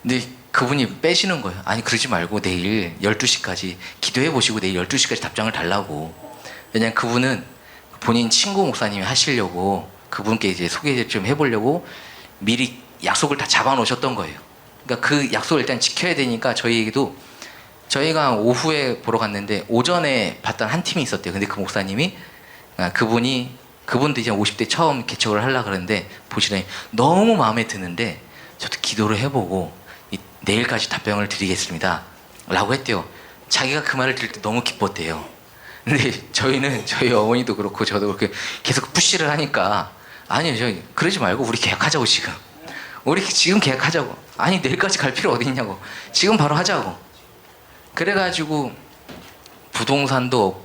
근데 그분이 빼시는 거예요. 아니 그러지 말고 내일 12시까지 기도해 보시고 내일 12시까지 답장을 달라고. 왜냐면 그분은 본인 친구 목사님이 하시려고 그분께 이제 소개 좀 해보려고 미리 약속을 다 잡아 놓으셨던 거예요. 그러니까 그 약속을 일단 지켜야 되니까 저희가 오후에 보러 갔는데 오전에 봤던 한 팀이 있었대요. 근데 그 목사님이 그분도 이제 50대 처음 개척을 하려고 그러는데 보시더니 너무 마음에 드는데 저도 기도를 해보고 내일까지 답변을 드리겠습니다 라고 했대요. 자기가 그 말을 들을 때 너무 기뻤대요. 근데 저희 어머니도 그렇고 저도 그렇게 계속 푸시를 하니까 아니요, 저희 그러지 말고 우리 계약하자고. 우리 지금 계약하자고. 아니 내일까지 갈 필요 어디 있냐고. 지금 바로 하자고. 그래가지고 부동산도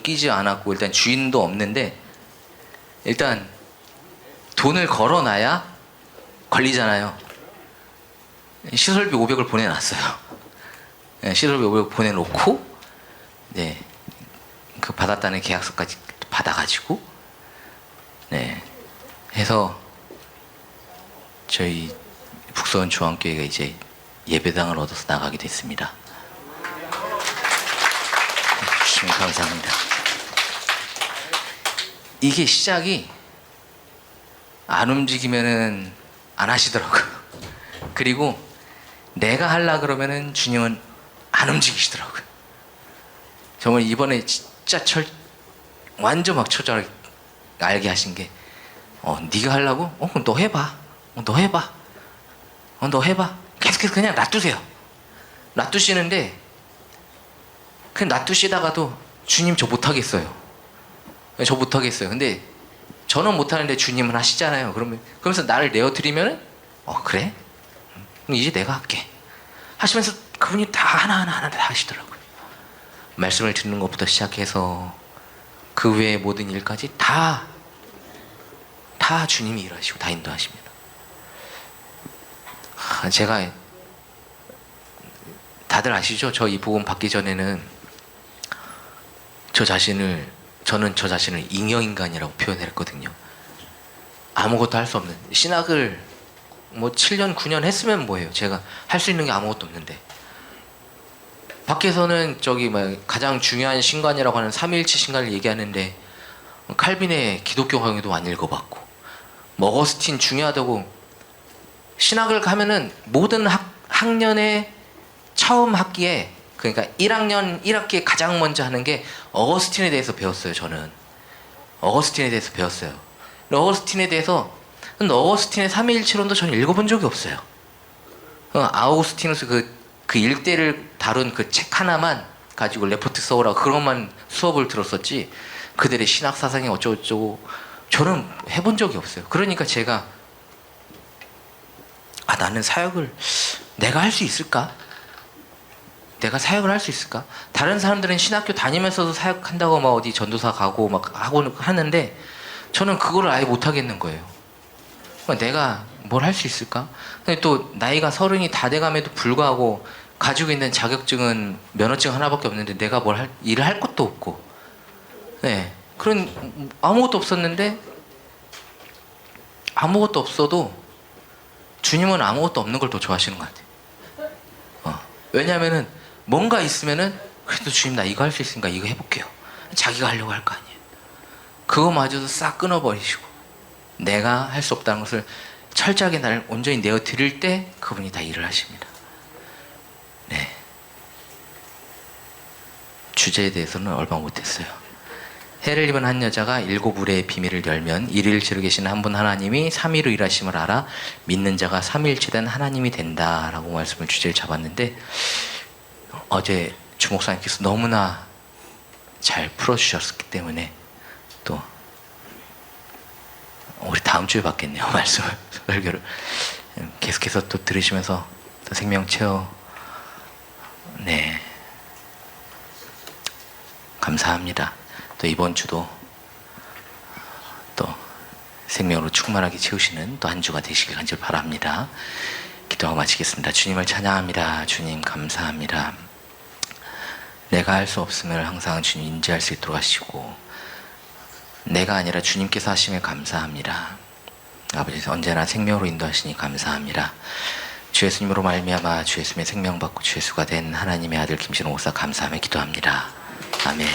끼지 않았고 일단 주인도 없는데 일단 돈을 걸어놔야 걸리잖아요. 시설비 500을 보내놨어요. 네, 시설비 500을 보내놓고 네, 그 받았다는 계약서까지 받아가지고 네, 해서 저희 북서원 중앙교회가 이제 예배당을 얻어서 나가게 됐습니다. 주님 감사합니다. 이게 시작이 안 움직이면은 안 하시더라고요. 그리고 내가 하려 그러면은 주님은 안 움직이시더라고요. 정말 이번에 진짜 완전 막 처절하게 알게 하신 게 네가 하려고? 그럼 너 해봐. 너 해봐. 계속해서 그냥 놔두세요. 놔두시는데 그냥 놔두시다가도 주님 저 못하겠어요. 저 못하겠어요. 근데 저는 못하는데 주님은 하시잖아요. 그러면서 나를 내어드리면은 그래? 그럼 이제 내가 할게 하시면서 그분이 다 하나하나 다 하시더라고요. 말씀을 듣는 것부터 시작해서 그 외의 모든 일까지 다 주님이 일하시고 다 인도하십니다. 제가 다들 아시죠? 저 이 복음 받기 전에는 저는 저 자신을 잉여인간이라고 표현했거든요. 아무것도 할 수 없는 신학을 7년 9년 했으면 뭐예요? 제가 할 수 있는 게 아무것도 없는데 밖에서는 가장 중요한 신관이라고 하는 삼위일체 신관을 얘기하는데 칼빈의 기독교 강의도 안 읽어봤고 어거스틴 중요하다고 신학을 가면은 모든 학년의 처음 학기에 그러니까 1학년 1학기에 가장 먼저 하는 게 어거스틴에 대해서 배웠어요. 저는 어거스틴에 대해서 배웠어요. 어거스틴의 삼위일체론도 저는 읽어본 적이 없어요. 아우구스티누스 그 일대를 다룬 그 책 하나만 가지고 레포트 써오라고 그것만 수업을 들었었지 그들의 신학 사상이 어쩌고저쩌고 저는 해본 적이 없어요. 그러니까 제가 나는 사역을 내가 할 수 있을까? 내가 사역을 할 수 있을까? 다른 사람들은 신학교 다니면서도 사역한다고 어디 전도사 가고 하고 하는데 저는 그거를 아예 못 하겠는 거예요. 내가 뭘 할 수 있을까? 근데 또 나이가 30이 다 돼감에도 불구하고 가지고 있는 자격증은 면허증 하나밖에 없는데 내가 일을 할 것도 없고 네, 그런 아무것도 없었는데 아무것도 없어도 주님은 아무것도 없는 걸 더 좋아하시는 것 같아요. 왜냐면은 뭔가 있으면은 그래도 주님 나 이거 할 수 있으니까 이거 해볼게요. 자기가 하려고 할 거 아니에요. 그거마저도 싹 끊어버리시고 내가 할 수 없다는 것을 철저하게 나를 온전히 내어 드릴 때 그분이 다 일을 하십니다. 네. 주제에 대해서는 얼마 못했어요. 해를 입은 한 여자가 7 의뢰의 비밀을 열면 일일치로 계시는 한 분 하나님이 3위로 일하심을 알아 믿는 자가 3일치 된 하나님이 된다라고 말씀을 주제를 잡았는데, 어제 주목사님께서 너무나 잘 풀어주셨기 때문에 또 우리 다음 주에 받겠네요. 말씀을, 설교를 계속해서 또 들으시면서 또 생명 채워. 네, 감사합니다. 또 이번 주도 또 생명으로 충만하게 채우시는 또 한 주가 되시길 간절히 바랍니다. 기도하고 마치겠습니다. 주님을 찬양합니다. 주님 감사합니다. 내가 할 수 없음을 항상 주님 인지할 수 있도록 하시고, 내가 아니라 주님께서 하심에 감사합니다. 아버지 언제나 생명으로 인도하시니 감사합니다. 주 예수님으로 말미암아 주 예수님의 생명 받고 주 예수가 된 하나님의 아들 김신호 목사 감사하며 기도합니다. 아멘.